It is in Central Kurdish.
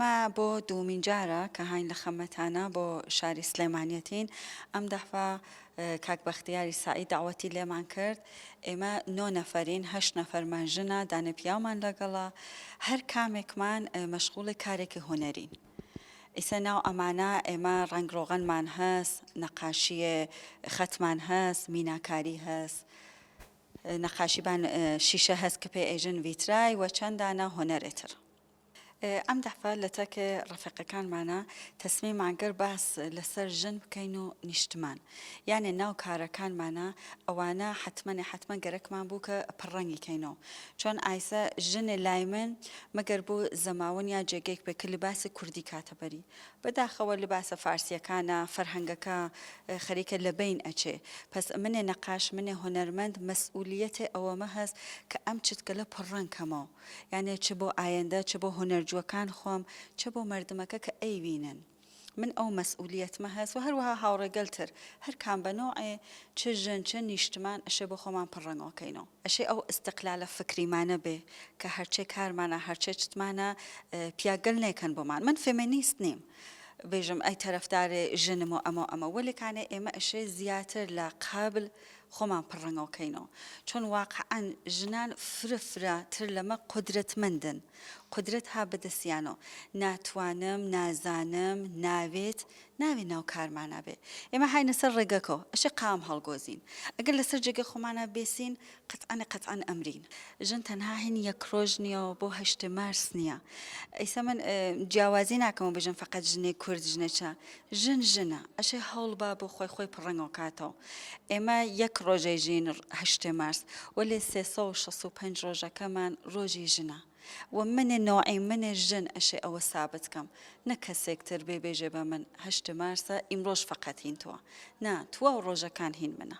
ئەمە بۆ دوومین جارە کە هاین لە خەمەتانە بۆ شاری سلێمانیەتین ئەم دەفا کاک بەختیاری ساعید داوەتی لێمان کرد ئێمە 9 نەفەرین 8 نەفەرمان ژنە دانە پیاومان لەگەڵا هەر کامێکمان مەشغوڵی کارێکی هونەرین ئیسە ناو ئەمانە ئێمە ڕنگڕۆغەنمان هەست نەقاشیە خەتمان هەست میناکاری هەست نەقاشیبان شیشە هەست کە پێ ئێژن ڤیترای و چەندانە هۆنەرێتر ئەم دەفە لە تەکێ ڕەفیقەکانمانە تەسمیمان کرد باس لەسەر ژن بکەین و نیشتمان یانێ ناو کارەکانمانە ئەوانە حتمەن گەرەکمان بوو کە پڕەنگی کەینەوە چۆن ئایسە ژنێ لای من مەگەر بۆ زەماوەن یا جێگەیەک بێ کە لباسی کوردی کاتەبەری بەداخەوە لباسە فارسیەکانە فەرهەنگەکە خەریکە لە بین ئەچێ پس منێ نەقاش منێ هۆنەرمەند مەسئولیەتێ ئەوەمە هەست کە ئەم چتکەلە پڕەنکەمەوە یانێ چ بۆ ئایندە چ بۆ هونەرجوەکان خۆم چ بۆ مردمەکە کە ئەیبینن من ئەو مەسئولیەتمە هەست و هەروەها هاوڕێگەلتر هەر کام بەنۆعێ چ ژن چ نیشتمان ئەشێ بۆ خۆمان پڕەنگەوەکەینەوە ئەشێ ئەو ئیستقلالە فکریمانە بێ کە هەرچێ کارمانە هەرچێ چتمانە پیاگەل نێکەن بۆمان من فێمینیست نیم بێژم ئەی تەرەفدارێ ژنم و ئەمە وەلێکانێ ئێمە ئەشێ زیاتر لە قابل خۆمان پڕەنگەوەکەینەوە چۆن واقعەن ژنان فرە لەمە قودرەتمەندن قودرەت ها بەدەستیانەوە ناتوانم نازانم ناوێت ناوێ ناو کارمانە بێ ئێمە هاینە سەر ڕێگەکەوە ئەشێ قام هەڵگۆزین ئەگەر لەسەر جێگە خۆمانە بێسین قەتعەن ئەمرین ژن تەنها هین یەک ڕۆژ نییە بۆ 8 مارس نییە ئەیسە من جیاوازی ناکەمەوە بژم فقط ژنێ کورد ژنێکە ژنە ئەشێ هەوڵ با بۆ خۆی پڕەنگەوە کاتەوە ئێمە یەک ڕۆژەی ژین 8 مارس وەلێ 365 ڕۆژەکەمان ڕۆژی ژنە و منێ نوعی منێ ژن ئەشێ ئەوە سابت کەم نە کەسێکتر بێژێ بە من 8 مارسە ئیمڕۆژ فقط هین تۆ نا تووە ڕۆژەکان هین منە